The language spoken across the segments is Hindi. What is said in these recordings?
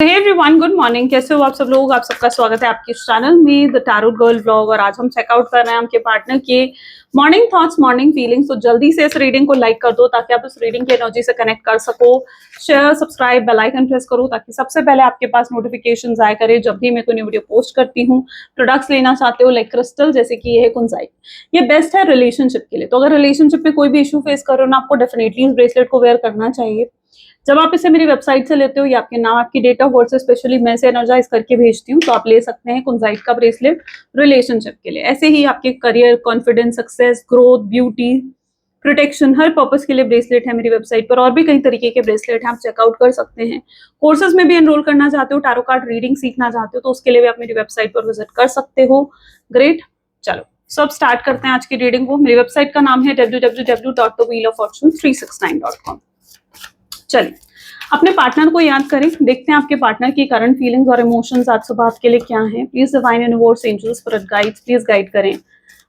Hey everyone, good morning. कैसे हो आप सब लोग? आप सबका स्वागत है आपके चैनल में द टैरोट गर्ल व्लॉग। और आज हम चेकआउट कर रहे हैं आपके पार्टनर के मॉर्निंग थॉट्स, मॉर्निंग फीलिंग्स। तो जल्दी से इस रीडिंग को लाइक कर दो ताकि आप इस रीडिंग की एनर्जी से कनेक्ट कर सको। Share, subscribe, bell icon press करो ताकि सबसे पहले आपके पास नोटिफिकेशन आया करे जब भी मैं कोई न्यू वीडियो पोस्ट करती हूँ। प्रोडक्ट्स लेना चाहते हो लाइक क्रिस्टल, जैसे कि ये है कुंजाइट, ये बेस्ट है रिलेशनशिप के लिए। तो अगर रिलेशनशिप में कोई भी इशू फेस कर रहे हो ना, आपको डेफिनेटली इस ब्रेसलेट को वेयर करना चाहिए। जब आप इसे मेरी वेबसाइट से लेते हो, ये आपके नाम, आपकी डेट ऑफ बर्थ से स्पेशली मैं इसे एनर्जाइज करके भेजती हूँ, तो आप ले सकते हैं कुंजाइट का ब्रेसलेट रिलेशनशिप के लिए। ऐसे ही आपके career, confidence, success, growth, beauty, protection, हर पर्पस के लिए ब्रेसलेट है मेरी वेबसाइट पर। और भी कई तरीके के ब्रेसलेट हैं, आप चेकआउट कर सकते हैं। कोर्सेज में भी एनरोल करना चाहते हो, टैरो कार्ड रीडिंग सीखना चाहते हो, तो उसके लिए भी आप मेरी वेबसाइट पर विजिट कर सकते हो। ग्रेट, चलो सब स्टार्ट करते हैं आज की रीडिंग को। मेरी वेबसाइट का नाम है www.thewheeloffortune369.com। चलिए अपने पार्टनर को याद करें, देखते हैं आपके पार्टनर की करंट फीलिंग्स और इमोशंस आज सुबह आपके लिए क्या हैं। Please divine universe, angels, spirit guides, please guide करें।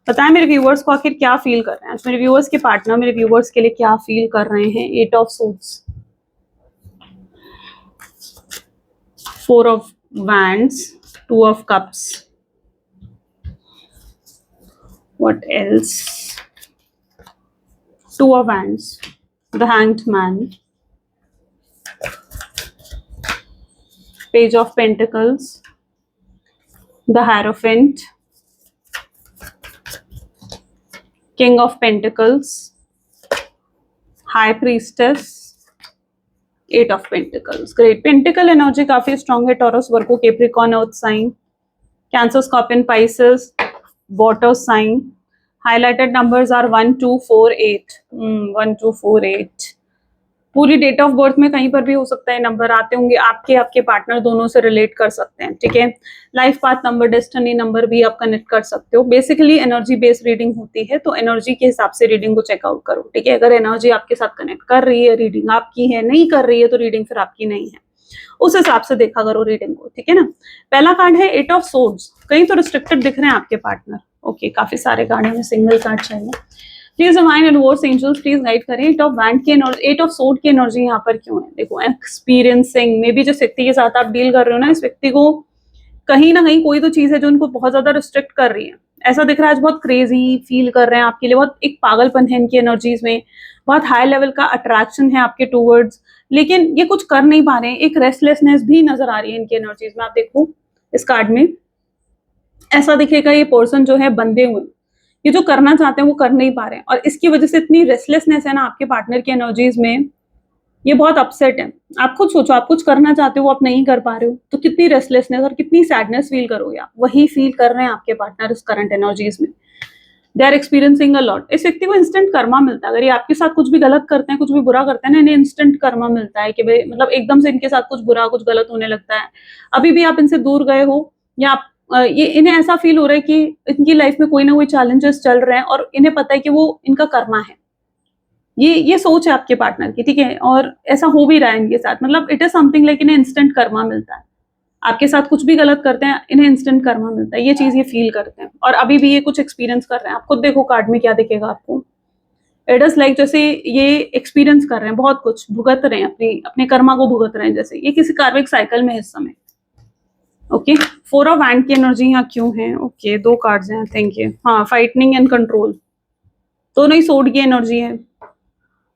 बताएं मेरे व्यूअर्स को आखिर क्या फील कर रहे हैं आज मेरे व्यूअर्स के पार्टनर, मेरे व्यूअर्स के लिए क्या फील कर रहे हैं। 8 of swords, 4 of wands, 2 of cups, what else, 2 of wands, the hanged man, Page of Pentacles, the Hierophant, King of Pentacles, High Priestess, 8 of Pentacles. Great. Pentacle energy काफी strong है। Taurus, Virgo, Capricorn, Earth sign, Cancer, Scorpion, Pisces, Water sign. Highlighted numbers are 1, 2, 4, 8. 1, 2, 4, 8. पूरी डेट ऑफ बर्थ में कहीं पर भी हो सकता है नंबर आते होंगे, आपके पार्टनर दोनों से रिलेट कर सकते हैं। ठीक है, life path number, destiny number भी आप कनेक्ट कर सकते हो। बेसिकली एनर्जी बेस्ड रीडिंग होती है, तो एनर्जी के हिसाब से रीडिंग को चेकआउट करो। ठीक है, अगर एनर्जी आपके साथ कनेक्ट कर रही है, रीडिंग आपकी है। नहीं कर रही है तो रीडिंग फिर आपकी नहीं है, उस हिसाब से देखा करो रीडिंग को। ठीक है ना। पहला कार्ड है 8 ऑफ सोर्ड्स। कहीं तो रिस्ट्रिक्टेड दिख रहे हैं आपके पार्टनर। ओके, काफी सारे कार्ड है, सिंगल कार्ड चाहिए। Please divine universe, angels, please guide करें। 8 ऑफ वैंड की एनर्जी, 8 ऑफ सोर्ड की एनर्जी यहाँ पर क्यों है? देखो, एक्सपीरियंसिंग में भी जिस व्यक्ति के साथ आप डील कर रहे हो ना, इस व्यक्ति को कहीं ना कहीं कोई तो चीज है जो उनको बहुत ज्यादा रिस्ट्रिक्ट कर रही है। ऐसा दिख रहा है आज बहुत क्रेजी फील कर रहे हैं आपके लिए, बहुत एक पागलपन है इनकी एनर्जीज में, बहुत हाई लेवल का अट्रैक्शन है आपके टूवर्ड्स, लेकिन ये कुछ कर नहीं पा रहे हैं। एक रेस्टलेसनेस भी नजर आ रही है इनकी एनर्जीज में। आप देखो इस कार्ड में ऐसा दिखेगा ये पर्सन जो है बंधे हुए, ये जो करना चाहते हैं वो कर नहीं पा रहे हैं, और इसकी वजह से इतनी रेस्टलेसनेस है ना आपके पार्टनर की एनर्जीज में, ये बहुत अपसेट है। आप खुद सोचो, आप कुछ करना चाहते हो वो आप नहीं कर पा रहे हो, तो कितनी रेस्टलेसनेस और कितनी सैडनेस फील करोगे आप। वही फील कर रहे हैं आपके पार्टनर इस करंट एनर्जीज में। They are experiencing a lot. इस व्यक्ति को इंस्टेंट कर्मा मिलता है। अगर ये आपके साथ कुछ भी गलत करते हैं, कुछ भी बुरा करते हैं ना, इन्हें इंस्टेंट कर्मा मिलता है कि भाई मतलब एकदम से इनके साथ कुछ बुरा, कुछ गलत होने लगता है। अभी भी आप इनसे दूर गए हो, या आप ये इन्हें ऐसा फील हो रहा है कि इनकी लाइफ में कोई ना कोई चैलेंजेस चल रहे हैं और इन्हें पता है कि वो इनका कर्मा है। ये सोच है आपके पार्टनर की। ठीक है, और ऐसा हो भी रहा है इनके साथ। मतलब इट इज समथिंग लाइक इन्हें इंस्टेंट कर्मा मिलता है। आपके साथ कुछ भी गलत करते हैं, इन्हें इंस्टेंट कर्मा मिलता है। ये चीज ये फील करते हैं और अभी भी ये कुछ एक्सपीरियंस कर रहे हैं। आप खुद देखो कार्ड में क्या दिखेगा आपको। इट इज लाइक जैसे ये एक्सपीरियंस कर रहे हैं, बहुत कुछ भुगत रहे हैं, अपने कर्मा को भुगत रहे हैं। जैसे ये किसी कार्मिक साइकिल में है इस समय। ओके, 4 ऑफ वैंड की एनर्जी यहाँ क्यों है? ओके, 2 कार्ड्स हैं, थैंक यू। हाँ, फाइटनिंग एंड कंट्रोल, दोनों ही सोर्ड की एनर्जी है।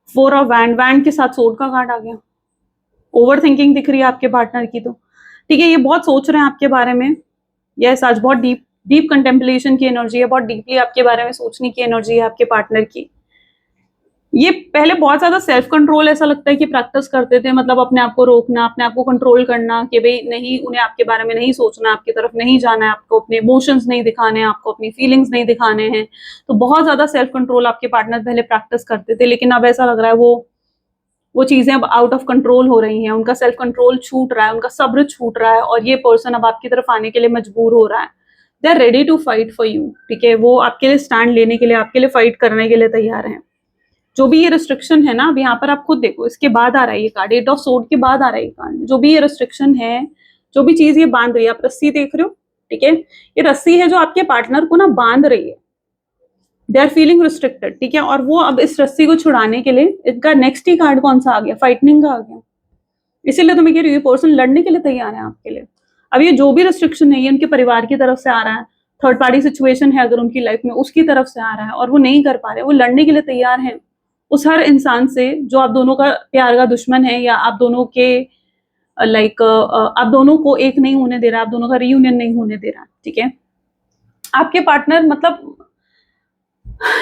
4 ऑफ वैंड, वैंड के साथ सोर्ड का कार्ड आ गया। ओवर थिंकिंग दिख रही है आपके पार्टनर की, तो ठीक है, ये बहुत सोच रहे हैं आपके बारे में। यस, आज बहुत डीप कंटेम्पलेशन की एनर्जी है, बहुत डीपली आपके बारे में सोचने की एनर्जी है आपके पार्टनर की। ये पहले बहुत ज्यादा सेल्फ कंट्रोल ऐसा लगता है कि प्रैक्टिस करते थे, मतलब अपने आप को रोकना, अपने आप को कंट्रोल करना कि भाई नहीं, उन्हें आपके बारे में नहीं सोचना, आपकी तरफ नहीं जाना है, आपको अपने इमोशंस नहीं दिखाने हैं, आपको अपनी फीलिंग्स नहीं दिखाने हैं। तो बहुत ज्यादा सेल्फ कंट्रोल आपके पार्टनर पहले प्रैक्टिस करते थे, लेकिन अब ऐसा लग रहा है वो चीजें अब आउट ऑफ कंट्रोल हो रही हैं। उनका सेल्फ कंट्रोल छूट रहा है, उनका सब्र छूट रहा है, और ये पर्सन अब आपकी तरफ आने के लिए मजबूर हो रहा है। They are ready to fight for you. ठीक है, वो आपके लिए स्टैंड लेने के लिए, आपके लिए फाइट करने के लिए तैयार हैं। जो भी ये रिस्ट्रिक्शन है ना, अब यहाँ पर आप खुद देखो, इसके बाद आ रहा है ये कार्ड, 8 ऑफ सोर्ड के बाद आ रहा है ये कार्ड। जो भी ये रिस्ट्रिक्शन है, जो भी चीज ये बांध रही है, आप रस्सी देख रहे हो, ठीक है, ये रस्सी है जो आपके पार्टनर को ना बांध रही है। They are feeling restricted. ठीक है, और वो अब इस रस्सी को छुड़ाने के लिए, इनका नेक्स्ट ही कार्ड कौन सा आ गया? फाइटनिंग का आ गया। इसीलिए तो मैं कह रही हूँ ये पर्सन लड़ने के लिए तैयार है आपके लिए। अब ये जो भी रिस्ट्रिक्शन है ये उनके परिवार की तरफ से आ रहा है, थर्ड पार्टी सिचुएशन है अगर उनकी लाइफ में उसकी तरफ से आ रहा है और वो नहीं कर पा रहे, वो लड़ने के लिए तैयार हैं उस हर इंसान से जो आप दोनों का प्यार का दुश्मन है या आप दोनों के आप दोनों को एक नहीं होने दे रहा, आप दोनों का रियूनियन नहीं होने दे रहा, ठीक है। आपके पार्टनर मतलब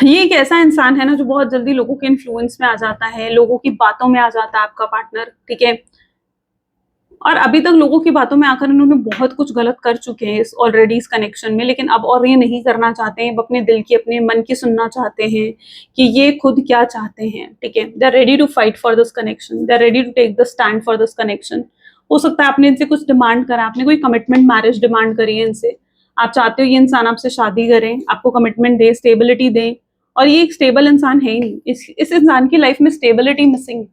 ये एक ऐसा इंसान है ना जो बहुत जल्दी लोगों के इन्फ्लुएंस में आ जाता है, लोगों की बातों में आ जाता है आपका पार्टनर, ठीक है। और अभी तक लोगों की बातों में आकर इन्होंने बहुत कुछ गलत कर चुके हैं इस ऑलरेडी इस कनेक्शन में, लेकिन अब और ये नहीं करना चाहते हैं, अपने दिल की अपने मन की सुनना चाहते हैं कि ये खुद क्या चाहते हैं, ठीक है। They are ready to fight for this connection, they are ready to take the stand for this connection. हो सकता है आपने इनसे कुछ डिमांड करा, आपने कोई कमिटमेंट मैरिज डिमांड करी है इनसे, आप चाहते हो ये इंसान आपसे शादी करें, आपको कमिटमेंट दे, स्टेबिलिटी दे, और ये एक स्टेबल इंसान है ही नहीं। इस इंसान की लाइफ में स्टेबिलिटी मिसिंग।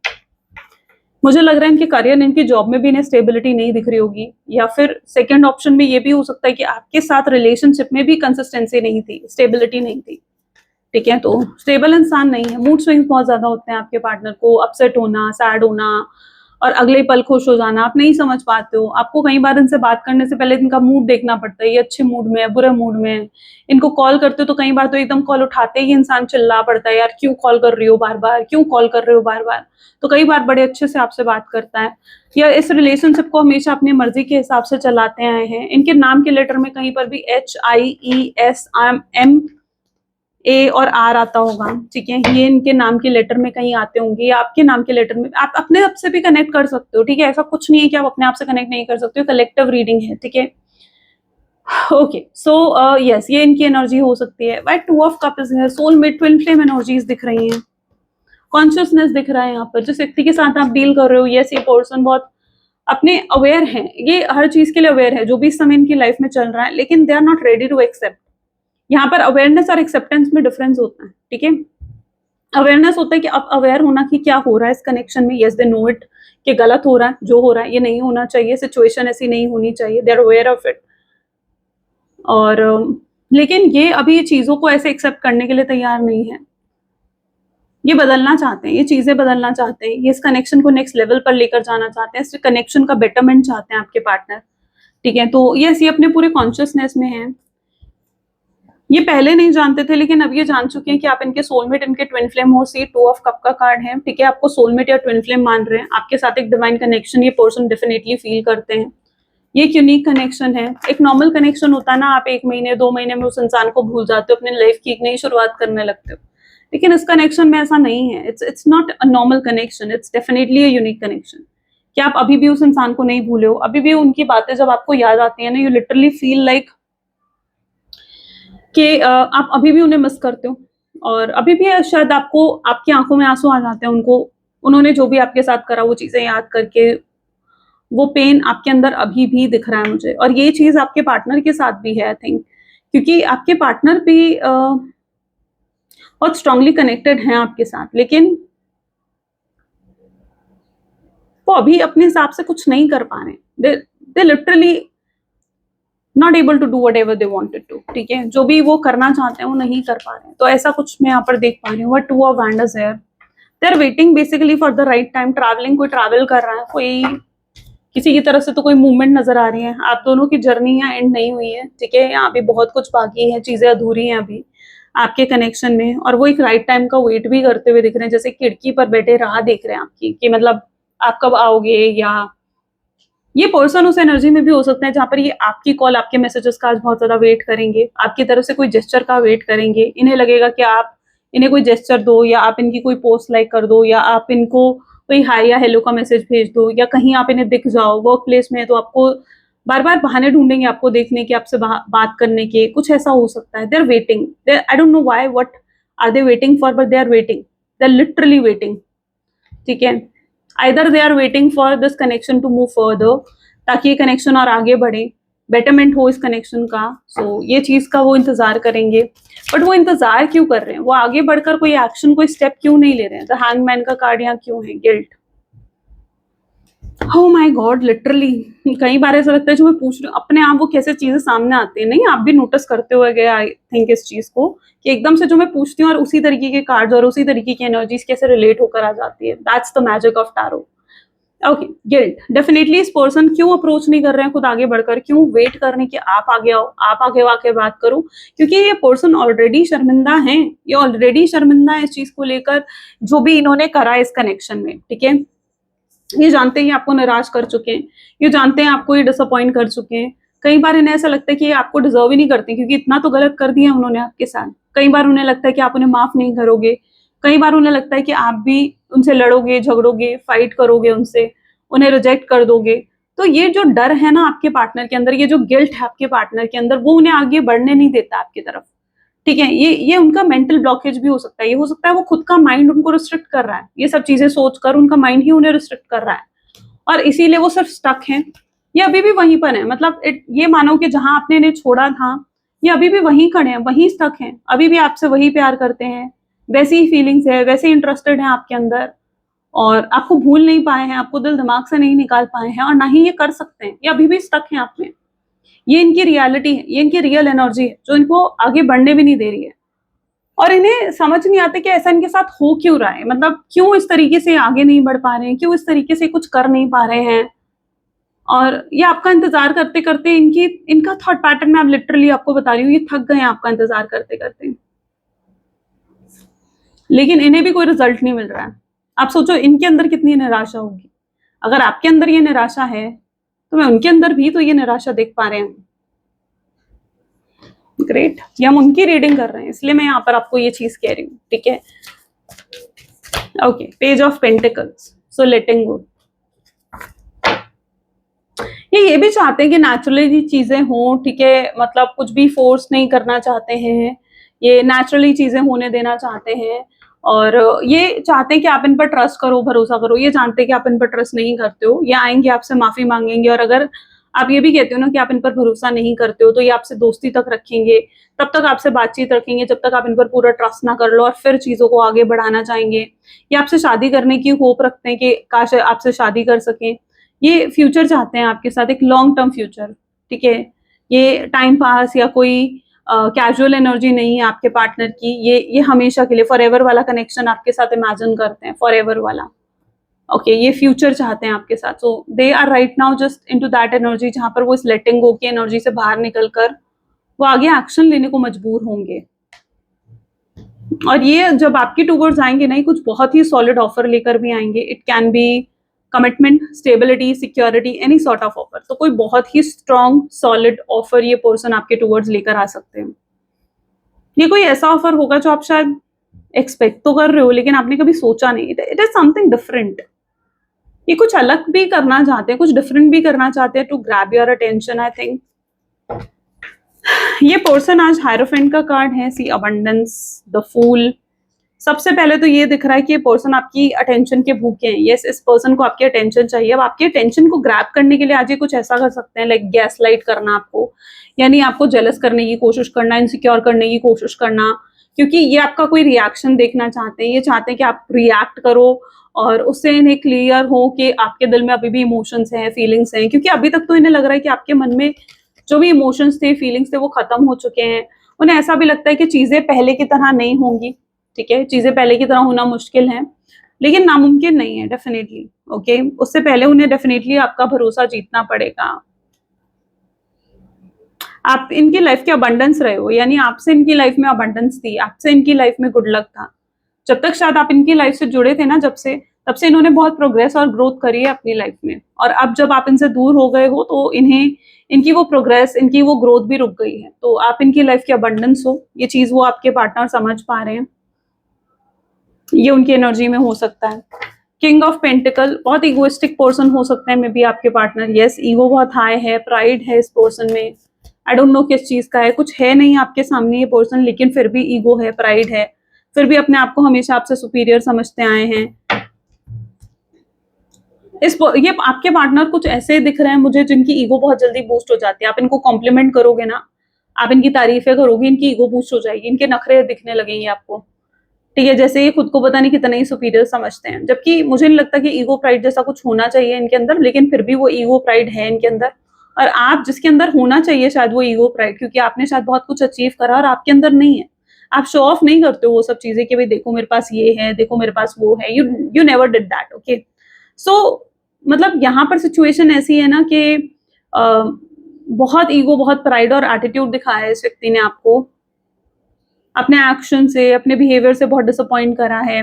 मुझे लग रहा है इनके करियर, इनकी जॉब में भी इन्हें स्टेबिलिटी नहीं दिख रही होगी, या फिर सेकंड ऑप्शन में ये भी हो सकता है कि आपके साथ रिलेशनशिप में भी कंसिस्टेंसी नहीं थी, स्टेबिलिटी नहीं थी, ठीक है। तो स्टेबल इंसान नहीं है, मूड स्विंग्स बहुत ज्यादा होते हैं आपके पार्टनर को, अपसेट होना, सैड होना और अगले पल खुश हो जाना, आप नहीं समझ पाते हो। आपको कई बार इनसे बात करने से पहले इनका मूड देखना पड़ता है, ये अच्छे मूड में है, बुरे मूड में है। इनको कॉल करते हो तो कई बार तो एकदम कॉल उठाते ही इंसान चिल्ला पड़ता है, यार क्यों कॉल कर रही हो बार बार, क्यों कॉल कर रहे हो बार बार। तो कई बार बड़े अच्छे से आपसे बात करता है, या इस रिलेशनशिप को हमेशा अपनी मर्जी के हिसाब से चलाते आए हैं। इनके नाम के लेटर में कहीं पर भी HIESM ए और आर आता होगा, ठीक है। ये इनके नाम के लेटर में कहीं आते होंगे, या आपके नाम के लेटर में। आप अपने आप से भी कनेक्ट कर सकते हो, ठीक है। ऐसा कुछ नहीं है कि आप अपने आप से कनेक्ट नहीं कर सकते हो, कलेक्टिव रीडिंग है, ठीक है। ओके, सो यस, ये इनकी एनर्जी हो सकती है। वाइट 2 ऑफ कप्स है, सोलमेट, ट्विन फ्लेम एनर्जीज दिख रही हैं, कॉन्शियसनेस दिख रहा है यहाँ पर। जिस व्यक्ति के साथ आप डील कर रहे हो, यस ये पर्सन बहुत अपने अवेयर है, ये हर चीज के लिए अवेयर है जो भी इस समय इनकी लाइफ में चल रहा है, लेकिन they are not ready to accept. यहाँ पर अवेयरनेस और एक्सेप्टेंस में डिफरेंस होता है, ठीक है। अवेयरनेस होता है कि अब अवेयर होना कि क्या हो रहा है इस कनेक्शन में, यस दे नो इट कि गलत हो रहा है, जो हो रहा है ये नहीं होना चाहिए, सिचुएशन ऐसी नहीं होनी चाहिए, they are aware of it. और लेकिन ये अभी ये चीजों को ऐसे एक्सेप्ट करने के लिए तैयार नहीं है, ये बदलना चाहते हैं, ये चीजें बदलना चाहते हैं, ये इस कनेक्शन को नेक्स्ट लेवल पर लेकर जाना चाहते हैं, इस कनेक्शन का बेटरमेंट चाहते हैं आपके पार्टनर, ठीक है। तो यस ये अपने पूरे कॉन्शियसनेस में है, ये पहले नहीं जानते थे लेकिन अब ये जान चुके हैं कि आप इनके सोलमेट, इनके ट्विन फ्लेम हो। सी 2 ऑफ कप का कार्ड है, ठीक है। आपको सोलमेट या ट्विन फ्लेम मान रहे हैं, आपके साथ एक डिवाइन कनेक्शन ये पर्सन डेफिनेटली फील करते हैं। ये एक यूनिक कनेक्शन है। एक नॉर्मल कनेक्शन होता है ना, आप 1 महीने 2 महीने में उस इंसान को भूल जाते हो, अपने लाइफ की एक नई शुरुआत करने लगते हो, लेकिन इस कनेक्शन में ऐसा नहीं है। It's not a normal connection, it's definitely a unique connection. कि आप अभी भी उस इंसान को नहीं भूले हो, अभी भी उनकी बातें जब आपको याद आती है ना, यू लिटरली फील लाइक कि आप अभी भी उन्हें मिस करते हो, और अभी भी शायद आपको आपकी आंखों में आंसू आ जाते हैं उनको, उन्होंने जो भी आपके साथ करा वो चीजें याद करके, वो पेन आपके अंदर अभी भी दिख रहा है मुझे। और ये चीज आपके पार्टनर के साथ भी है आई थिंक, क्योंकि आपके पार्टनर भी बहुत स्ट्रांगली कनेक्टेड हैं आपके साथ, लेकिन वो अभी अपने हिसाब से कुछ नहीं कर पा रहे। They literally not able to do whatever they wanted to, ठीक है। जो भी वो करना चाहते हैं वो नहीं कर पा रहे हैं, तो ऐसा कुछ मैं यहाँ पर देख पा रही हूँ। 2 ऑफ वैंडर्स है, they are waiting basically for the right time. Travelling, कोई ट्रैवल कर रहा है, कोई किसी की तरफ से तो कोई मूवमेंट नजर आ रही है। आप दोनों की जर्नी यहाँ एंड नहीं हुई है, ठीक है। यहाँ भी बहुत कुछ बाकी है, चीजें अधूरी हैं अभी आपके कनेक्शन में, और वो एक राइट टाइम का वेट भी करते हुए दिख रहे हैं, जैसे खिड़की पर बैठे राह देख रहे हैं आपकी, कि मतलब आप कब आओगे। या ये पर्सन उस एनर्जी में भी हो सकता है जहां पर ये आपकी कॉल, आपके मैसेजेस का आज बहुत ज्यादा वेट करेंगे, आपकी तरफ से कोई जेस्चर का वेट करेंगे। इन्हें लगेगा कि आप इन्हें कोई जेस्चर दो, या आप इनकी कोई पोस्ट लाइक कर दो, या आप इनको कोई हाई या हेलो का मैसेज भेज दो, या कहीं आप इन्हें दिख जाओ वर्क प्लेस में, तो आपको बार बार बहाने ढूंढेंगे आपको देखने के, आपसे बात करने के, कुछ ऐसा हो सकता है। They are waiting, I don't know why, what are they waiting for, but they are waiting, they are literally waiting, ठीक है। Either they are waiting for this connection to move further, ताकि ये कनेक्शन और आगे बढ़े, बेटरमेंट हो इस कनेक्शन का। सो ये चीज का वो इंतजार करेंगे, बट वो इंतजार क्यों कर रहे हैं, वो आगे बढ़कर कोई एक्शन, कोई स्टेप क्यों नहीं ले रहे हैं। द हैंगमैन का कार्ड यहाँ क्यों है, guilt. Oh my God, literally कई बार ऐसा लगता है जो मैं पूछ रही हूँ अपने आप, वो कैसे चीजें सामने आती है। नहीं, आप भी नोटिस करते हुए गए आई थिंक इस चीज को, कि एकदम से जो मैं पूछती हूँ और उसी तरीके के कार्ड्स और उसी तरीके की एनर्जीज कैसे रिलेट होकर आ जाती है। That's the magic of tarot. Okay, guilt definitely इस पर्सन क्यों अप्रोच नहीं कर रहे हैं खुद आगे बढ़कर, क्यों वेट करने कि आप आगे आओ, आप आगे आके बात करो, क्योंकि ये पर्सन ऑलरेडी शर्मिंदा हैं, ये ऑलरेडी शर्मिंदा है इस चीज को लेकर जो भी इन्होंने करा है इस कनेक्शन में, ठीक है। ये जानते हैं ये आपको निराश कर चुके हैं, ये जानते हैं आपको ये डिसअपॉइंट कर चुके हैं। कई बार इन्हें ऐसा लगता है कि ये आपको डिजर्व ही नहीं करते क्योंकि इतना तो गलत कर दिया उन्होंने आपके साथ। कई बार उन्हें लगता है कि आप उन्हें माफ नहीं करोगे, कई बार उन्हें लगता है कि आप भी उनसे लड़ोगे, झगड़ोगे, फाइट करोगे उनसे, उन्हें रिजेक्ट कर दोगे। तो ये जो डर है ना आपके पार्टनर के अंदर, ये जो गिल्ट है आपके पार्टनर के अंदर, वो उन्हें आगे बढ़ने नहीं देता आपकी तरफ, ठीक है। ये उनका मेंटल ब्लॉकेज भी हो सकता है, ये हो सकता है वो खुद का माइंड उनको रिस्ट्रिक्ट कर रहा है, ये सब चीजें सोचकर उनका माइंड ही उन्हें रिस्ट्रिक्ट कर रहा है और इसीलिए वो सिर्फ स्टक हैं। ये अभी भी वहीं पर है, मतलब ये मानो कि जहां आपने इन्हें छोड़ा था ये अभी भी वहीं खड़े हैं, वहीं स्टक हैं, अभी भी आपसे वही प्यार करते हैं, वैसी ही फीलिंग्स है, वैसे इंटरेस्टेड हैं आपके अंदर और आपको भूल नहीं पाए हैं, आपको दिल दिमाग से नहीं निकाल पाए हैं और ना ही ये कर सकते हैं, ये अभी भी स्टक हैं आप में। ये इनकी रियलिटी है, ये इनकी रियल एनर्जी है जो इनको आगे बढ़ने भी नहीं दे रही है और इन्हें समझ नहीं आता कि ऐसा इनके साथ हो क्यों रहा है, मतलब क्यों इस तरीके से आगे नहीं बढ़ पा रहे हैं, क्यों इस तरीके से कुछ कर नहीं पा रहे हैं। और ये आपका इंतजार करते करते इनका थॉट पैटर्न मैं अब लिटरली आपको बता रही हूँ, ये थक गए हैं आपका इंतजार करते करते, लेकिन इन्हें भी कोई रिजल्ट नहीं मिल रहा है। आप सोचो इनके अंदर कितनी निराशा होगी, अगर आपके अंदर ये निराशा है तो मैं उनके अंदर भी तो ये निराशा देख पा रहे हैं। ग्रेट, ये हम उनकी रीडिंग कर रहे हैं इसलिए मैं यहाँ पर आपको ये चीज कह रही हूँ, ठीक है। ओके, पेज ऑफ पेंटिकल्स, सो लेटिंग गो। ये भी चाहते हैं कि नेचुरली चीजें हों, ठीक है, मतलब कुछ भी फोर्स नहीं करना चाहते हैं, ये नेचुरली चीजें होने देना चाहते हैं और ये चाहते हैं कि आप इन पर ट्रस्ट करो, भरोसा करो। ये जानते हैं कि आप इन पर ट्रस्ट नहीं करते हो, ये आएंगे आपसे माफी मांगेंगे और अगर आप ये भी कहते हो ना कि आप इन पर भरोसा नहीं करते हो तो ये आपसे दोस्ती तक रखेंगे, तब तक आपसे बातचीत रखेंगे जब तक आप इन पर पूरा ट्रस्ट ना कर लो और फिर चीजों को आगे बढ़ाना चाहेंगे। ये आपसे शादी करने की होप रखते हैं कि काश आपसे शादी कर सकें, ये फ्यूचर चाहते हैं आपके साथ, एक लॉन्ग टर्म फ्यूचर, ठीक है। ये टाइम पास या कोई कैजुअल एनर्जी नहीं है आपके पार्टनर की, ये हमेशा के लिए फॉरएवर वाला कनेक्शन आपके साथ इमेजिन करते हैं, फॉरएवर वाला। ओके, ये फ्यूचर चाहते हैं आपके साथ, so they are right now just into that energy जहां पर वो इस लेटिंग गो की एनर्जी से बाहर निकलकर वो आगे एक्शन लेने को मजबूर होंगे। और ये जब आपके टूवर्ड्स आएंगे ना, कुछ बहुत ही सॉलिड ऑफर लेकर भी आएंगे। It can B commitment, stability, security, any sort of offer. तो कोई बहुत ही स्ट्रॉन्ग सॉलिड ऑफर ये पर्सन आपके टूवर्ड्स लेकर आ सकते हैं। ये कोई ऐसा ऑफर होगा जो आप शायद एक्सपेक्ट तो कर रहे हो लेकिन आपने कभी सोचा नहीं। इट इज समथिंग डिफरेंट, ये कुछ अलग भी करना चाहते हैं, कुछ डिफरेंट भी करना चाहते हैं to grab your attention. I think ये पर्सन आज हायरोफेंट का कार्ड है, सी अबंडेंस, द फूल। सबसे पहले तो ये दिख रहा है कि ये पर्सन आपकी अटेंशन के भूखे हैं। यस, इस पर्सन को आपकी अटेंशन चाहिए। अब आपकी अटेंशन को ग्रैब करने के लिए आज ये कुछ ऐसा कर सकते हैं, लाइक गैस लाइट करना आपको, यानी आपको जेलस करने की कोशिश करना, इनसिक्योर करने की कोशिश करना, क्योंकि ये आपका कोई रिएक्शन देखना चाहते हैं। ये चाहते हैं कि आप रिएक्ट करो और उससे इन्हें क्लियर हो कि आपके दिल में अभी भी इमोशंस हैं, फीलिंग्स हैं, क्योंकि अभी तक तो इन्हें लग रहा है कि आपके मन में जो भी इमोशंस थे, फीलिंग्स थे, वो खत्म हो चुके हैं। उन्हें ऐसा भी लगता है कि चीजें पहले की तरह नहीं होंगी, ठीक है, चीजें पहले की तरह होना मुश्किल है, लेकिन नामुमकिन नहीं है डेफिनेटली। ओके, उससे पहले उन्हें डेफिनेटली आपका भरोसा जीतना पड़ेगा। आप इनकी लाइफ के अबंडेंस रहे हो, यानी आपसे इनकी लाइफ में अबंडेंस थी, आपसे इनकी लाइफ में गुड लक था। जब तक शायद आप इनकी लाइफ से जुड़े थे ना, जब से तब से इन्होंने बहुत प्रोग्रेस और ग्रोथ करी है अपनी लाइफ में, और अब जब आप इनसे दूर हो गए हो तो इन्हें इनकी वो प्रोग्रेस, इनकी वो ग्रोथ भी रुक गई है। तो आप इनकी लाइफ के अबंडेंस हो, ये चीज वो आपके पार्टनर समझ पा रहे हैं, ये उनकी एनर्जी में हो सकता है। किंग ऑफ पेंटिकल, बहुत इगोइस्टिक पर्सन हो सकते हैं मे बी आपके पार्टनर। यस, ईगो बहुत हाई है, प्राइड है इस पर्सन में। आई डोंट नो किस चीज का है, कुछ है नहीं आपके सामने ये पर्सन, लेकिन फिर भी ईगो है, प्राइड है, फिर भी अपने आप को हमेशा आपसे सुपीरियर समझते आए हैं। ये आपके पार्टनर कुछ ऐसे दिख रहे हैं मुझे जिनकी ईगो बहुत जल्दी बूस्ट हो जाती है। आप इनको कॉम्प्लीमेंट करोगे ना, आप इनकी तारीफें करोगे, इनकी ईगो बूस्ट हो जाएगी, इनके नखरे दिखने लगेंगे आपको, ठीक है, जैसे ये खुद को पता नहीं कितना ही सुपीरियर समझते हैं। जबकि मुझे नहीं लगता कि ईगो प्राइड जैसा कुछ होना चाहिए इनके अंदर, लेकिन फिर भी वो ईगो प्राइड है इनके अंदर। और आप जिसके अंदर होना चाहिए शायद वो ईगो प्राइड, क्योंकि आपने शायद बहुत कुछ अचीव करा और आपके अंदर नहीं है। आप शो ऑफ नहीं करते हो वो सब चीजें कि भाई देखो मेरे पास ये है, देखो मेरे पास वो है। You never did that. Okay, so मतलब यहाँ पर सिचुएशन ऐसी है ना कि बहुत ईगो, बहुत प्राइड और एटीट्यूड दिखाया है इस व्यक्ति ने आपको, अपने एक्शन से, अपने बिहेवियर से बहुत डिसअपॉइंट करा है।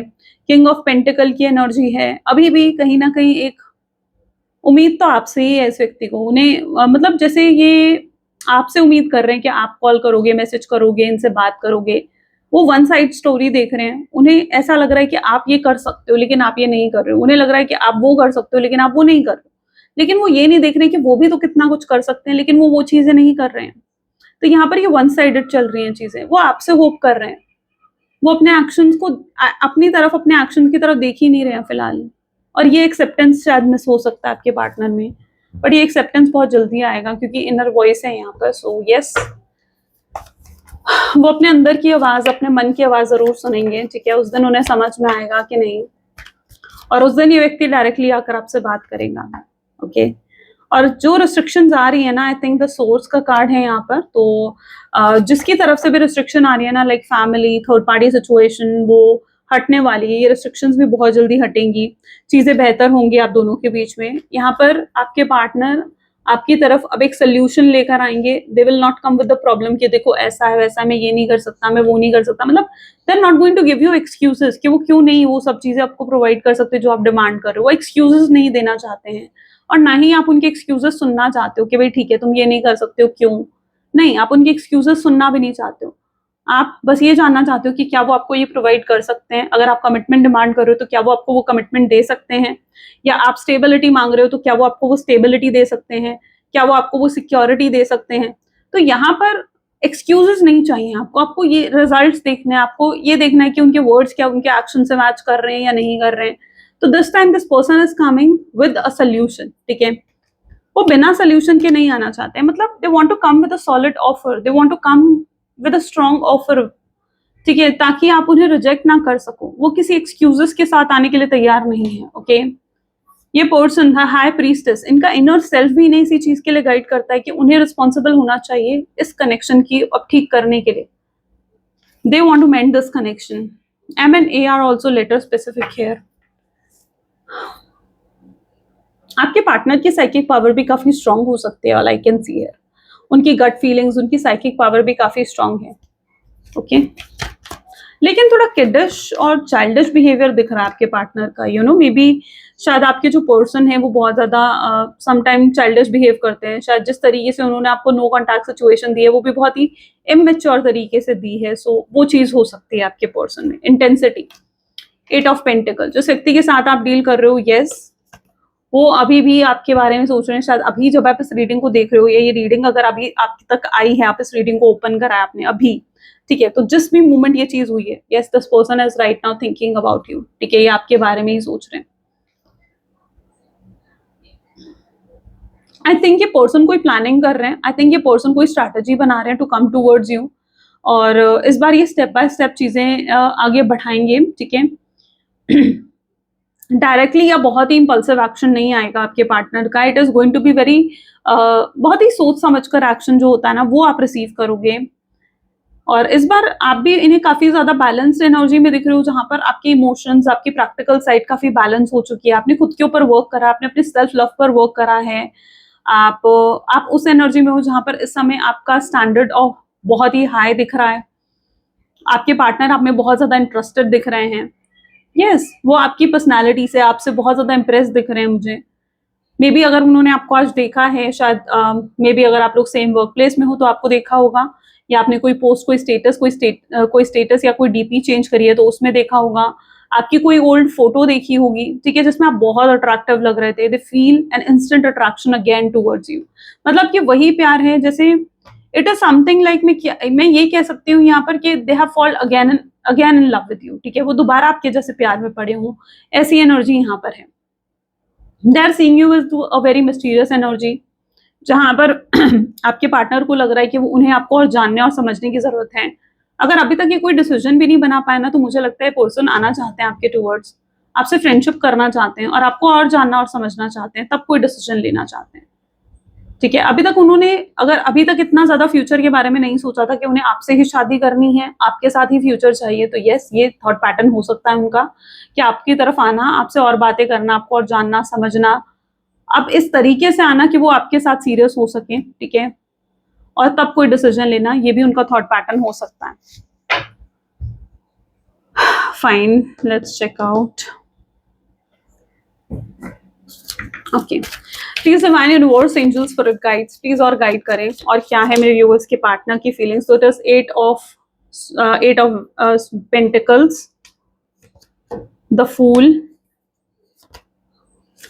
किंग ऑफ पेंटिकल की एनर्जी है, अभी भी कहीं ना कहीं एक उम्मीद तो आपसे ही है इस व्यक्ति को। उन्हें मतलब जैसे ये आपसे उम्मीद कर रहे हैं कि आप कॉल करोगे, मैसेज करोगे, इनसे बात करोगे। वो वन साइड स्टोरी देख रहे हैं। उन्हें ऐसा लग रहा है कि आप ये कर सकते हो लेकिन आप ये नहीं कर रहे हो। उन्हें लग रहा है कि आप वो कर सकते हो लेकिन आप वो नहीं कर रहे हो। लेकिन वो ये नहीं देख रहे कि वो भी तो कितना कुछ कर सकते हैं, लेकिन वो चीजें नहीं कर रहे हैं। तो यहाँ पर ये वन साइडेड चल रही हैं चीजें। वो आपसे होप कर रहे हैं, वो अपने एक्शंस को अपनी तरफ, अपने एक्शन की तरफ देख ही नहीं रहे हैं फिलहाल। और ये एक्सेप्टेंस शायद मिस हो सकता है आपके पार्टनर में, बट ये एक्सेप्टेंस बहुत जल्दी आएगा क्योंकि इनर वॉइस है यहाँ पर। सो यस, वो अपने अंदर की आवाज, अपने मन की आवाज जरूर सुनेंगे, ठीक है। उस दिन उन्हें समझ में आएगा कि नहीं, और उस दिन ये व्यक्ति डायरेक्टली आकर आपसे बात करेगा, ओके। और जो रिस्ट्रिक्शंस आ रही है ना, आई थिंक द सोर्स का कार्ड है यहाँ पर। तो जिसकी तरफ से भी रिस्ट्रिक्शन आ रही है ना, like family, third party situation, वो हटने वाली है। ये रिस्ट्रिक्शंस भी बहुत जल्दी हटेंगी, चीजें बेहतर होंगी आप दोनों के बीच में। यहाँ पर आपके पार्टनर आपकी तरफ अब एक सोल्यूशन लेकर आएंगे। They will not come with the problem कि देखो ऐसा है, वैसा है, मैं ये नहीं कर सकता, मैं वो नहीं कर सकता। मतलब they are not going to give you excuses कि वो क्यों नहीं वो सब चीजें आपको प्रोवाइड कर सकते जो आप डिमांड कर रहे हो। वो एक्सक्यूजेस नहीं देना चाहते हैं, और ना ही आप उनके एक्सक्यूजेस सुनना चाहते हो कि भाई ठीक है तुम ये नहीं कर सकते हो, क्यों नहीं। आप उनके एक्सक्यूजेस सुनना भी नहीं चाहते हो। आप बस ये जानना चाहते हो कि क्या वो आपको ये प्रोवाइड कर सकते हैं। अगर आप कमिटमेंट डिमांड कर रहे हो तो क्या वो आपको वो कमिटमेंट दे सकते हैं, या आप स्टेबिलिटी मांग रहे हो तो क्या वो आपको वो स्टेबिलिटी दे सकते हैं, क्या वो आपको वो सिक्योरिटी दे सकते हैं। तो यहाँ पर एक्सक्यूजेस नहीं चाहिए आपको, आपको ये रिजल्ट्स देखने हैं, आपको ये देखना है कि उनके वर्ड्स क्या उनके एक्शन से मैच कर रहे हैं या नहीं कर रहे हैं। तो this time this person is coming with a solution, ठीक है। वो बिना सोल्यूशन के नहीं आना चाहते हैं, मतलब they want to come with a solid offer, they want to come with a strong offer, ठीक है, ताकि आप उन्हें रिजेक्ट ना कर सको। वो किसी एक्सक्यूजेस के साथ आने के लिए तैयार नहीं है, ओके। ये पर्सन था हाई प्रीस्टेस, इनका इनर सेल्फ भी इन्हें इसी चीज के लिए गाइड करता है कि उन्हें रिस्पॉन्सिबल होना चाहिए इस कनेक्शन की अब ठीक करने के लिए। They want to mend this connection. M and A are also letter specific here. आपके पार्टनर की साइकिक पावर भी काफी स्ट्रांग हो सकती है, all I can see here. उनकी गट फीलिंग्स, उनकी साइकिक पावर भी काफी स्ट्रांग है, ओके। लेकिन थोड़ा किडिश और चाइल्डिश बिहेवियर दिख रहा है आपके पार्टनर का। यू नो मे बी शायद आपके जो पर्सन है वो बहुत ज्यादा समटाइम चाइल्डिश बिहेव करते हैं। शायद जिस तरीके से उन्होंने आपको नो कॉन्टैक्ट सिचुएशन दी है वो भी बहुत ही इमेच्योर तरीके से दी है। सो वो चीज हो सकती है आपके पर्सन में। इंटेंसिटी, 8 ऑफ पेंटिकल, जिस व्यक्ति के साथ आप डील कर रहे हो, यस वो अभी भी आपके बारे में सोच रहे हैं। शायद अभी जब आप इस रीडिंग को देख रहे हो, या ये रीडिंग अगर अभी आप तक आई है, आप इस रीडिंग को ओपन करा है आपने अभी, ठीक है, तो जिस भी मोमेंट ये चीज हुई है, yes this person is right now thinking about you, ठीक है, ये आपके बारे में ही सोच रहे हैं। आई थिंक ये पर्सन कोई प्लानिंग कर रहे हैं, आई थिंक ये पर्सन कोई स्ट्रैटेजी बना रहे हैं टू कम टूवर्ड्स यू। और इस बार ये स्टेप बाय स्टेप चीजें आगे बढ़ाएंगे, ठीक है। डायरेक्टली या बहुत ही इम्पल्सिव एक्शन नहीं आएगा आपके पार्टनर का। It is going to be very बहुत ही सोच समझकर एक्शन जो होता है ना वो आप रिसीव करोगे। और इस बार आप भी इन्हें काफी ज्यादा बैलेंस्ड एनर्जी में दिख रहे हो, जहां पर आपके इमोशंस, आपकी प्रैक्टिकल साइड काफी बैलेंस हो चुकी है। आपने खुद के ऊपर वर्क करा, आपने अपने सेल्फ लव पर वर्क करा है। आप उस एनर्जी में हो जहां पर इस समय आपका स्टैंडर्ड ऑफ बहुत ही हाई दिख रहा है। आपके पार्टनर आप में बहुत ज्यादा इंटरेस्टेड दिख रहे हैं। यस, वो आपकी पर्सनैलिटी से आपसे बहुत ज्यादा इम्प्रेस दिख रहे हैं मुझे। मे बी अगर उन्होंने आपको आज देखा है, शायद मे बी अगर आप लोग सेम वर्क प्लेस में हो तो आपको देखा होगा, या आपने कोई पोस्ट, कोई स्टेटस या कोई डीपी चेंज करी है तो उसमें देखा होगा। आपकी कोई ओल्ड फोटो देखी होगी, ठीक है, जिसमें आप बहुत अट्रैक्टिव लग रहे थे। They feel an instant attraction again towards you. मतलब कि वही प्यार है जैसे इट इज समथिंग लाइक, मैं ये कह सकती हूँ यहाँ पर कि they have fold again in love with you, ठीक है। वो दोबारा आपके जैसे प्यार में पड़े हों, ऐसी एनर्जी यहाँ पर है। They are seeing you with a very mysterious energy, जहां पर आपके पार्टनर को लग रहा है कि वो उन्हें आपको और जानने और समझने की जरूरत है। अगर अभी तक ये कोई डिसीजन भी नहीं बना पाया ना, तो मुझे लगता है पर्सन आना चाहते हैं आपके टूवर्ड्स, आपसे फ्रेंडशिप करना चाहते हैं और आपको और जानना और समझना चाहते हैं, तब कोई डिसीजन लेना चाहते हैं, ठीक है। अभी तक उन्होंने अगर अभी तक इतना ज्यादा फ्यूचर के बारे में नहीं सोचा था कि उन्हें आपसे ही शादी करनी है, आपके साथ ही फ्यूचर चाहिए, तो यस ये थॉट पैटर्न हो सकता है उनका कि आपकी तरफ आना, आपसे और बातें करना, आपको और जानना समझना, अब इस तरीके से आना कि वो आपके साथ सीरियस हो सके, ठीक है, और तब कोई डिसीजन लेना, ये भी उनका थॉट पैटर्न हो सकता है. Fine, let's check out. Okay, please divine universe angels for guides, please और गाइड करें. और क्या है मेरे व्यूअर्स के पार्टनर की फीलिंग्स. तो it is eight of pentacles, the fool,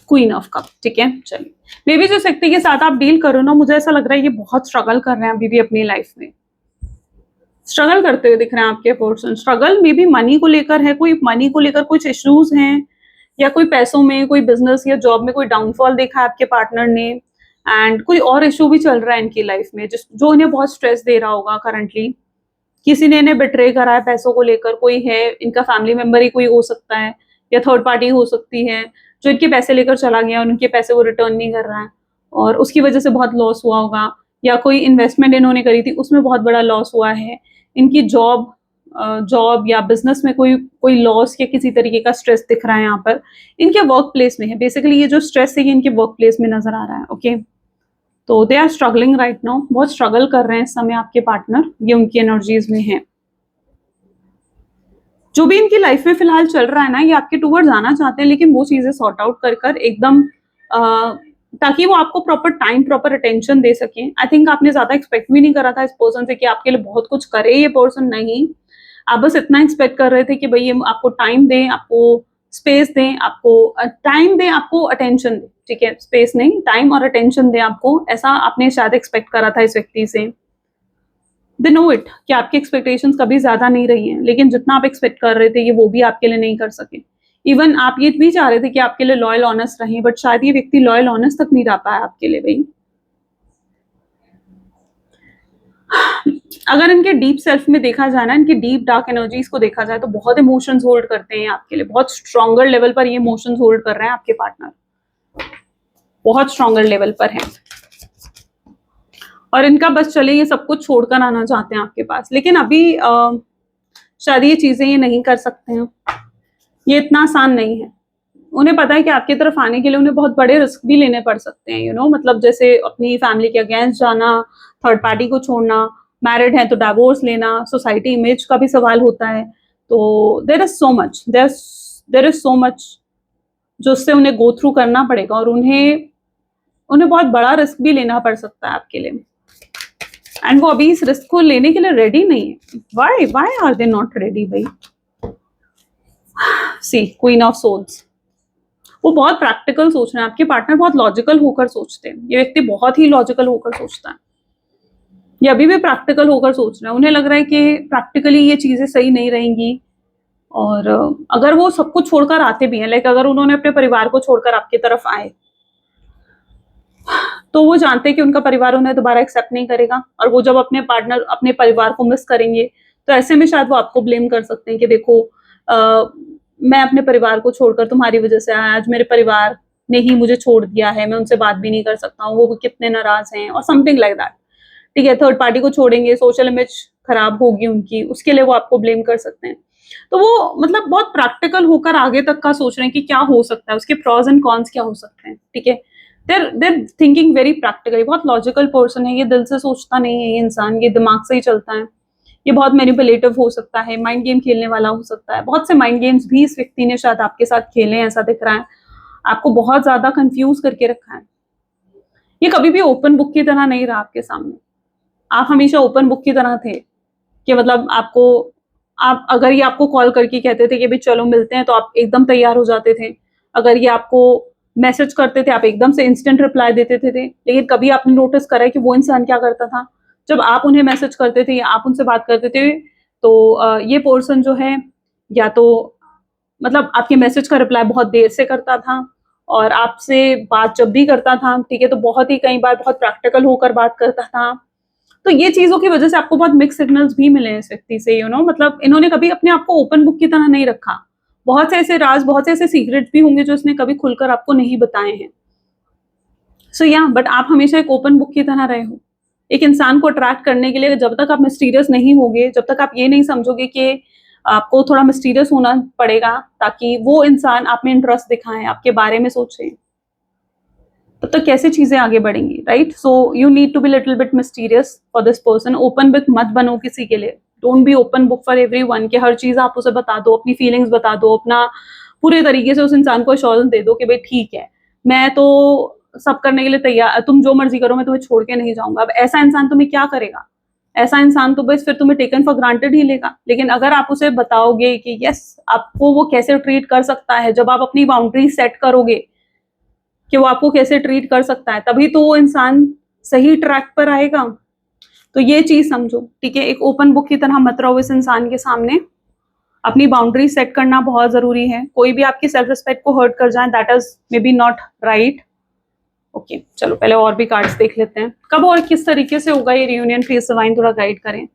queen of cup. ठीक है, चलिए. मे बी जो व्यक्ति के साथ आप डील करो ना, मुझे ऐसा लग रहा है ये बहुत स्ट्रगल कर रहे हैं अभी भी अपनी लाइफ में, स्ट्रगल करते हुए दिख रहे हैं आपके person. Struggle may be money को लेकर है, कोई मनी को लेकर कुछ इश्यूज हैं, या कोई पैसों में, कोई बिजनेस या जॉब में कोई डाउनफॉल देखा है आपके पार्टनर ने, एंड कोई और इशू भी चल रहा है इनकी लाइफ में जो इन्हें बहुत स्ट्रेस दे रहा होगा करंटली. किसी ने इन्हें बिट्रे करा है पैसों को लेकर, कोई है इनका फैमिली मेंबर ही कोई हो सकता है, या थर्ड पार्टी हो सकती है, जो इनके पैसे लेकर चला गया और उनके पैसे वो रिटर्न नहीं कर रहा है, और उसकी वजह से बहुत लॉस हुआ होगा. या कोई इन्वेस्टमेंट इन्होंने करी थी, उसमें बहुत बड़ा लॉस हुआ है. इनकी जॉब या बिजनेस में कोई लॉस या किसी तरीके का स्ट्रेस दिख रहा है यहाँ पर. इनके वर्क प्लेस में है बेसिकली, ये जो स्ट्रेस है ये इनके वर्क प्लेस में नजर आ रहा है. ओके, तो they are struggling right now, बहुत स्ट्रगल कर रहे हैं इस समय आपके पार्टनर, ये उनकी एनर्जीज में है. जो भी इनकी लाइफ में फिलहाल चल रहा है ना, ये आपके टूवर्ड्स आना चाहते हैं, लेकिन वो चीजें सॉर्ट आउट कर एकदम, ताकि वो आपको प्रॉपर टाइम, प्रॉपर अटेंशन दे सकें. आई थिंक आपने ज्यादा एक्सपेक्ट भी नहीं करा था इस पर्सन से कि आपके लिए बहुत कुछ करे ये पर्सन. नहीं, आप बस इतना एक्सपेक्ट कर रहे थे कि भाई ये आपको टाइम दें, आपको स्पेस दें, आपको टाइम दें, आपको अटेंशन दें. ठीक है, स्पेस नहीं, टाइम और अटेंशन दें आपको, ऐसा आपने शायद एक्सपेक्ट करा था इस व्यक्ति से. दे नो इट कि आपकी एक्सपेक्टेशंस कभी ज्यादा नहीं रही हैं, लेकिन जितना आप एक्सपेक्ट कर रहे थे ये वो भी आपके लिए नहीं कर सके. इवन आप ये भी चाह रहे थे कि आपके लिए लॉयल ऑनेस्ट रहें, बट शायद ये व्यक्ति लॉयल ऑनेस्ट तक नहीं रह पाया आपके लिए भाई. अगर इनके डीप सेल्फ में देखा जाए ना, इनकी डीप डार्क एनर्जीज को देखा जाए, तो बहुत इमोशंस होल्ड करते हैं आपके लिए, बहुत स्ट्रॉन्गर लेवल पर ये इमोशंस होल्ड कर रहे हैं आपके पार्टनर, बहुत स्ट्रॉन्गर लेवल पर है. और इनका बस चले ये सब कुछ छोड़कर आना चाहते हैं आपके पास, लेकिन अभी शायद ये चीजें ये नहीं कर सकते हैं, ये इतना आसान नहीं है. उन्हें पता है कि आपकी तरफ आने के लिए उन्हें बहुत बड़े रिस्क भी लेने पड़ सकते हैं, मतलब जैसे अपनी फैमिली के अगेंस्ट जाना, थर्ड पार्टी को छोड़ना, मैरिड है तो डाइवोर्स लेना, सोसाइटी इमेज का भी सवाल होता है. तो देयर इज सो मच जो उससे उन्हें गो थ्रू करना पड़ेगा, और उन्हें बहुत बड़ा रिस्क भी लेना पड़ सकता है आपके लिए, एंड वो अभी इस रिस्क को लेने के लिए रेडी नहीं है. Why are they not ready भाई. सी क्वीन ऑफ सोल्स, वो बहुत प्रैक्टिकल सोच रहे हैं. आपके पार्टनर बहुत लॉजिकल होकर सोचते हैं, ये व्यक्ति बहुत ही लॉजिकल होकर सोचता है, ये अभी भी प्रैक्टिकल होकर सोच रहे हैं. उन्हें लग रहा है कि प्रैक्टिकली ये चीजें सही नहीं रहेंगी, और अगर वो सब कुछ छोड़कर आते भी हैं, लाइक अगर उन्होंने अपने परिवार को छोड़कर आपकी तरफ आए, तो वो जानते हैं कि उनका परिवार उन्हें दोबारा एक्सेप्ट नहीं करेगा, और वो जब अपने परिवार को मिस करेंगे, तो ऐसे में शायद वो आपको ब्लेम कर सकते हैं कि देखो मैं अपने परिवार को छोड़कर तुम्हारी वजह से आया, आज मेरे परिवार ने ही मुझे छोड़ दिया है, मैं उनसे बात भी नहीं कर सकता हूँ, वो कितने नाराज हैं, और समथिंग लाइक दैट. ठीक है, थर्ड पार्टी को छोड़ेंगे, सोशल इमेज खराब होगी उनकी, उसके लिए वो आपको ब्लेम कर सकते हैं. तो वो मतलब बहुत प्रैक्टिकल होकर आगे तक का सोच रहे हैं कि क्या हो सकता है, उसके प्रॉज एंड कॉन्स क्या हो सकते हैं. ठीक है, देर थिंकिंग वेरी प्रैक्टिकली, बहुत लॉजिकल पर्सन है ये, दिल से सोचता नहीं है ये इंसान, ये दिमाग से ही चलता है. ये बहुत मैनिपुलेटिव हो सकता है, माइंड गेम खेलने वाला हो सकता है. बहुत से माइंड गेम्स भी इस व्यक्ति ने शायद आपके साथ खेले हैं, ऐसा दिख रहा है. आपको बहुत ज्यादा कंफ्यूज करके रखा है. ये कभी भी ओपन बुक की तरह नहीं रहा आपके सामने. आप हमेशा ओपन बुक की तरह थे, कि मतलब आप अगर ये आपको कॉल करके कहते थे कि भाई चलो मिलते हैं, तो आप एकदम तैयार हो जाते थे. अगर ये आपको मैसेज करते थे, आप एकदम से इंस्टेंट रिप्लाई देते थे. लेकिन कभी आपने नोटिस करा है कि वो इंसान क्या करता था, जब आप उन्हें मैसेज करते थे या आप उनसे बात करते थे, तो ये पर्सन जो है, या तो मतलब आपके मैसेज का रिप्लाई बहुत देर से करता था, और आपसे बात जब भी करता था, ठीक है, तो बहुत ही कई बार बहुत प्रैक्टिकल होकर बात करता था. तो ये चीजों की वजह से आपको बहुत मिक्स सिग्नल्स भी मिले हैं इस व्यक्ति से. मतलब इन्होंने कभी अपने आप को ओपन बुक की तरह नहीं रखा. बहुत से ऐसे राज, बहुत से ऐसे सीक्रेट भी होंगे जो इसने कभी खुलकर आपको नहीं बताए हैं. सो या बट आप हमेशा एक ओपन बुक की तरह रहे हो. एक इंसान को अट्रैक्ट करने के लिए जब तक आप मिस्टीरियस नहीं होगे, जब तक आप ये नहीं समझोगे कि आपको थोड़ा मिस्टीरियस होना पड़ेगा, ताकि वो इंसान आप में इंटरेस्ट दिखाए, आपके बारे में सोचे. तब तक कैसे चीजें आगे बढ़ेंगी, right? So you need to be little bit mysterious for this person. Open book मत बनो किसी के लिए, don't be open book for everyone कि हर चीज आप उसे बता दो, अपनी फीलिंग्स बता दो, अपना पूरे तरीके से उस इंसान को एश्योरेंस दे दो कि भाई ठीक है, मैं तो सब करने के लिए तैयार, तुम जो मर्जी करो, मैं तुम्हें छोड़ के नहीं जाऊंगा। अब ऐसा इंसान तुम्हें क्या करेगा? ऐसा इंसान तो बस फिर तुम्हें टेकन फॉर ग्रांटेड ही लेगा। लेकिन अगर आप उसे बताओगे कि यस, आपको वो कैसे ट्रीट कर सकता है, जब आप अपनी बाउंड्री सेट करोगे कि वो आपको कैसे ट्रीट कर सकता है, तभी तो वो इंसान सही ट्रैक पर आएगा। तो ये चीज समझो, ठीक है? एक ओपन बुक की तरह मत रहो इस इंसान के सामने। अपनी बाउंड्री सेट करना बहुत जरूरी है। कोई भी आपकी सेल्फ रिस्पेक्ट को हर्ट कर जाए, that is may be not right. Okay, चलो पहले और भी कार्ड्स देख लेते हैं। कब और किस तरीके से होगा ये रियूनियन? प्लीज डिवाइन थोड़ा गाइड करें।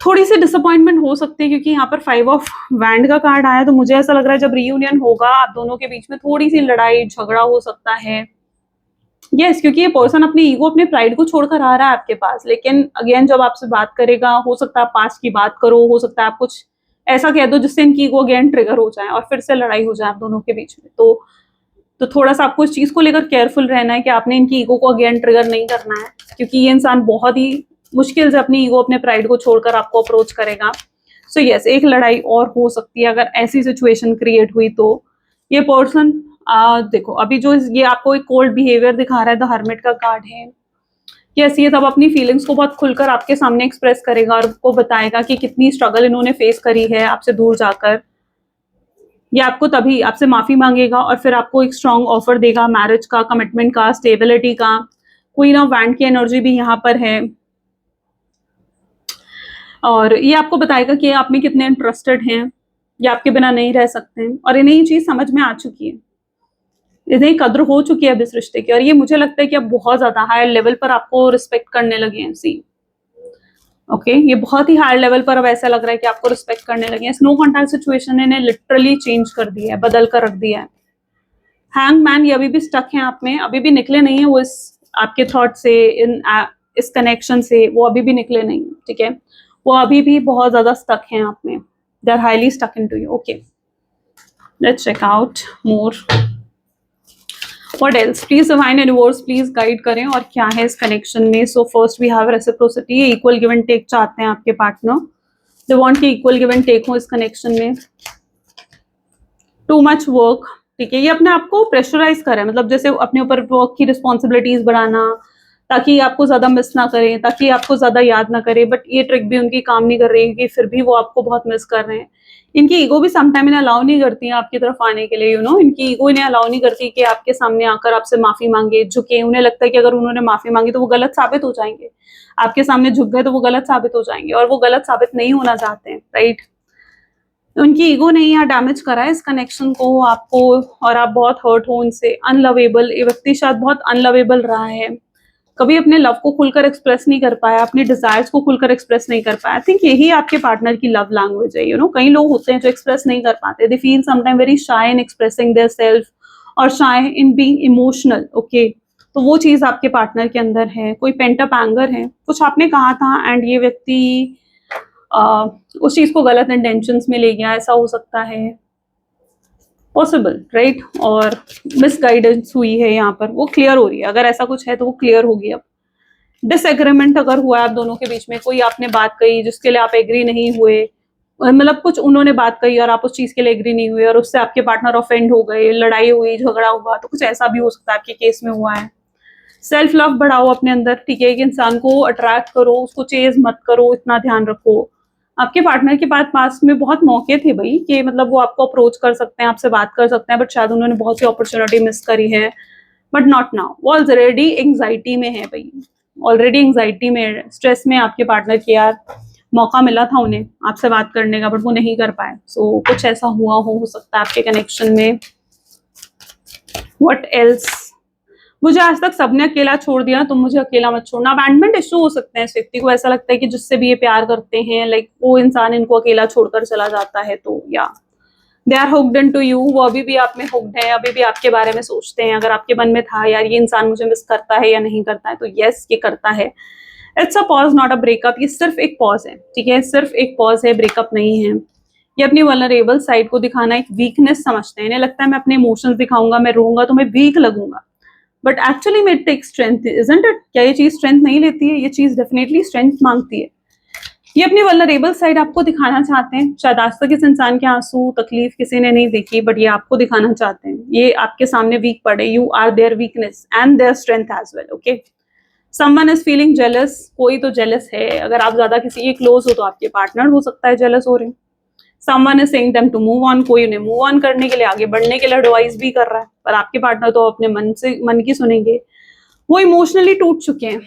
थोड़ी सी डिसअपॉइंटमेंट हो सकती है क्योंकि यहाँ पर 5 ऑफ वैंड का कार्ड आया, तो मुझे ऐसा लग रहा है जब रियूनियन होगा आप दोनों के बीच में थोड़ी सी लड़ाई झगड़ा हो सकता है। यस, क्योंकि ये पर्सन अपनी ईगो, अपने प्राइड को छोड़कर आ रहा है आपके पास। लेकिन अगेन जब आपसे बात करेगा, हो सकता है आप पास्ट की बात करो, हो सकता है आप कुछ ऐसा कह दो जिससे इनकी ईगो अगेन ट्रिगर हो जाए और फिर से लड़ाई हो जाए आप दोनों के बीच में। तो थोड़ा सा आपको इस चीज को लेकर केयरफुल रहना है कि आपने इनकी ईगो को अगेन ट्रिगर नहीं करना है, क्योंकि ये इंसान बहुत ही मुश्किल से अपनी ईगो, अपने प्राइड को छोड़कर आपको अप्रोच करेगा। सो यस, एक लड़ाई और हो सकती है अगर ऐसी सिचुएशन क्रिएट हुई तो। ये पर्सन देखो, अभी जो ये आपको एक कोल्ड बिहेवियर दिखा रहा है, द हर्मिट का कार्ड है। यस, ये तब अपनी फीलिंग्स को बहुत खुलकर आपके सामने एक्सप्रेस करेगा और आपको बताएगा कि कितनी स्ट्रगल इन्होंने फेस करी है आपसे दूर जाकर। ये आपको तभी आपसे माफी मांगेगा और फिर आपको एक स्ट्रॉन्ग ऑफर देगा मैरिज का, कमिटमेंट का, स्टेबिलिटी का। क्वीन ऑफ वैंड की एनर्जी भी यहाँ पर है और ये आपको बताएगा कि आप में कितने इंटरेस्टेड हैं, ये आपके बिना नहीं रह सकते हैं और इन्हें ये चीज समझ में आ चुकी है, इन्हें कद्र हो चुकी है अब इस रिश्ते की। और ये मुझे लगता है कि अब बहुत ज्यादा हायर लेवल पर आपको रिस्पेक्ट करने लगे हैं। सी ओके, ये बहुत ही हायर लेवल पर अब ऐसा लग रहा है कि आपको रिस्पेक्ट करने लगे हैं। नो कॉन्टैक्ट सिचुएशन ने इन्हें लिटरली चेंज कर दिया है, बदल कर रख दिया है। हैंग मैन, ये अभी भी स्टक हैं आप में, अभी भी निकले नहीं है वो इस आपके थॉट से, इस कनेक्शन से वो अभी भी निकले नहीं, ठीक है? वो अभी भी बहुत ज्यादा स्टक हैं आप में, they are highly stuck into you. Okay, let's check out more what else. Please divine universe please guide करें और क्या है इस कनेक्शन में। So first we have reciprocity, equal give and take चाहते हैं आपके पार्टनर, दे वांट कि इक्वल गिव एंड टेक हो इस कनेक्शन में। टू मच वर्क, ठीक है? ये अपने आप को प्रेशराइज करे, मतलब जैसे अपने ऊपर वर्क की रिस्पॉन्सिबिलिटीज बढ़ाना ताकि आपको ज्यादा मिस ना करें, ताकि आपको ज्यादा याद ना करें। बट ये ट्रिक भी उनकी काम नहीं कर रही क्योंकि फिर भी वो आपको बहुत मिस कर रहे हैं। इनकी ईगो भी समटाइम इन्हें अलाउ नहीं करती है आपकी तरफ आने के लिए, इनकी ईगो इन्हें अलाउ नहीं करती कि आपके सामने आकर आपसे माफी मांगे, झुके। उन्हें लगता है कि अगर उन्होंने माफी मांगी तो वो गलत साबित हो जाएंगे, आपके सामने झुक गए तो वो गलत साबित हो जाएंगे और वो गलत साबित नहीं होना चाहते हैं, राइट? उनकी ईगो ने यहाँ डैमेज करा है इस कनेक्शन को आपको और आप बहुत हर्ट हो उनसे। अनलवेबल, ये व्यक्ति शायद बहुत अनलवेबल रहा है, कभी अपने लव को खुलकर एक्सप्रेस नहीं कर पाया, अपने डिजायर्स को खुलकर एक्सप्रेस नहीं कर पाया। आई थिंक यही आपके पार्टनर की लव लैंग्वेज है। कई लोग होते हैं जो एक्सप्रेस नहीं कर पाते, they feel sometime very shy in expressing their self और शाय इन बीइंग इमोशनल। ओके, तो वो चीज आपके पार्टनर के अंदर है, कोई पेंट अप एंगर है, कुछ आपने कहा था एंड ये व्यक्ति उस चीज को गलत इंटेंशंस में ले गया, ऐसा हो सकता है, पॉसिबल, राइट? और मिसगाइडेंस हुई है यहाँ पर, वो क्लियर हो रही है। अगर ऐसा कुछ है तो वो क्लियर होगी अब। डिसएग्रीमेंट अगर हुआ है आप दोनों के बीच में, कोई आपने बात कही जिसके लिए आप एग्री नहीं हुए, मतलब कुछ उन्होंने बात कही और आप उस चीज के लिए एग्री नहीं हुए और उससे आपके पार्टनर ऑफेंड हो गए, लड़ाई हुई, झगड़ा हुआ, तो कुछ ऐसा भी हो सकता है आपके केस में हुआ है। सेल्फ लव बढ़ाओ अपने अंदर, ठीक है? एक इंसान को अट्रैक्ट करो, उसको चेज मत करो, इतना ध्यान रखो। आपके पार्टनर के पास में बहुत मौके थे भाई कि मतलब वो आपको अप्रोच कर सकते हैं, आपसे बात कर सकते हैं, बट शायद उन्होंने बहुत सी अपॉर्चुनिटी मिस करी है। बट नॉट नाउ, वो ऑलरेडी एंग्जाइटी में है भाई, ऑलरेडी एंग्जाइटी में, स्ट्रेस में आपके पार्टनर के। यार मौका मिला था उन्हें आपसे बात करने का बट वो नहीं कर पाए। सो कुछ ऐसा हुआ हो सकता है आपके कनेक्शन में। व्हाट एल्स, मुझे आज तक सबने अकेला छोड़ दिया, तुम मुझे अकेला मत छोड़ना। अबैंडमेंट इश्यू हो सकते हैं इस व्यक्ति को, ऐसा लगता है कि जिससे भी ये प्यार करते हैं, लाइक वो इंसान इनको अकेला छोड़कर चला जाता है। तो या they are hooked into you, वो अभी भी आप में हुक्ड है, अभी भी आपके बारे में सोचते हैं। अगर आपके मन में था यार ये इंसान मुझे मिस करता है या नहीं करता है, तो यस ये करता है। It's a pause not a breakup, ये सिर्फ एक पॉज है, ठीक है? सिर्फ एक पॉज है, ब्रेकअप नहीं है। ये अपनी वल्नरेबल साइड को दिखाना एक वीकनेस समझते हैं, इन्हें लगता है मैं अपने इमोशंस दिखाऊंगा, मैं रोऊंगा तो मैं वीक लगूंगा, बट एक्चुअली में it take strength, isn't it? क्या ये चीज स्ट्रेंथ नहीं लेती है? ये चीज डेफिनेटली स्ट्रेंथ मांगती है। ये अपनी वल्नरेबल साइड आपको दिखाना चाहते हैं। शायद आज तक इस इंसान के आंसू तकलीफ किसी ने नहीं देखी, बट ये आपको दिखाना चाहते हैं। ये आपके सामने वीक पड़े, you are their weakness and their strength as well. Okay, someone is feeling jealous, कोई तो जेलस है। अगर आप ज्यादा किसी के क्लोज हो तो आपके पार्टनर हो सकता है जेलस हो रहे हैं। Someone is saying them to move on, कोई उन्हें मूव ऑन करने के लिए, आगे बढ़ने के लिए एडवाइस भी कर रहा है, पर आपके पार्टनर तो अपने मन की सुनेंगे। वो इमोशनली टूट चुके हैं,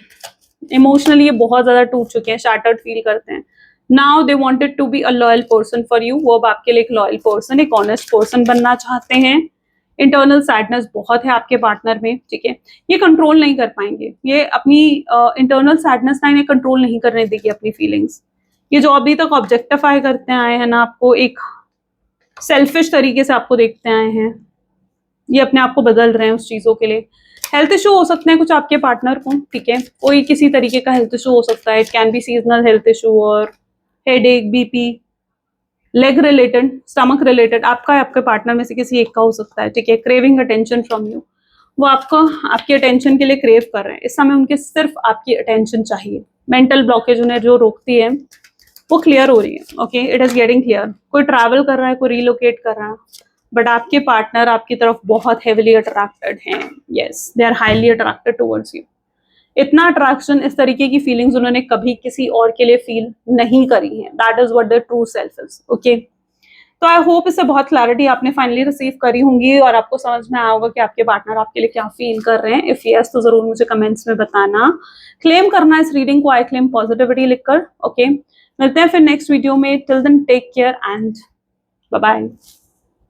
इमोशनली ये बहुत ज्यादा टूट चुके हैं, शैटर्ड फील करते हैं। Now they wanted to be a loyal person for you, वो अब आपके लिए एक लॉयल पर्सन, एक ऑनेस्ट पर्सन बनना चाहते हैं। इंटरनल सैडनेस बहुत है आपके पार्टनर में, ठीक है। ये कंट्रोल नहीं कर पाएंगे, ये अपनी इंटरनल सैडनेस ना इन्हें कंट्रोल नहीं करने देगी अपनी फीलिंग्स। ये जो अभी तक ऑब्जेक्टिफाई करते आए हैं ना आपको, एक सेल्फिश तरीके से आपको देखते आए हैं, ये अपने आप को बदल रहे हैं उस चीजों के लिए। हेल्थ इशू हो सकते हैं कुछ आपके पार्टनर को, ठीक है, कोई किसी तरीके का हेल्थ इशू हो सकता है। It can be seasonal health issue और headache, BP, leg related, stomach related, आपका आपके पार्टनर में से किसी एक का हो सकता है, ठीक है। क्रेविंग अटेंशन फ्रॉम यू, वो आपको आपकी अटेंशन के लिए क्रेव कर रहे हैं। इस समय उनके सिर्फ आपकी अटेंशन चाहिए। मेंटल ब्लॉकेज उन्हें जो रोकती है वो क्लियर हो रही है। Okay, it is getting clear. कोई ट्रैवल कर रहा है, कोई रिलोकेट कर रहा है, बट आपके पार्टनर आपकी तरफ बहुत हेविली अट्रैक्टेड हैं। Yes, they are highly attracted towards you. इतना अट्रैक्शन, इस तरीके की फीलिंग्स उन्होंने कभी किसी और के लिए फील नहीं करी है। That is what their true self is. Okay, तो आई होप इससे बहुत क्लैरिटी आपने फाइनली रिसीव करी होंगी और आपको समझ में आया होगा कि आपके पार्टनर आपके लिए क्या फील कर रहे हैं। इफ यस तो जरूर मुझे कमेंट्स में बताना। क्लेम करना इस रीडिंग को आई क्लेम पॉजिटिविटी लिखकर। ओके, मिलते हैं फिर नेक्स्ट वीडियो में। Till then take care and bye bye.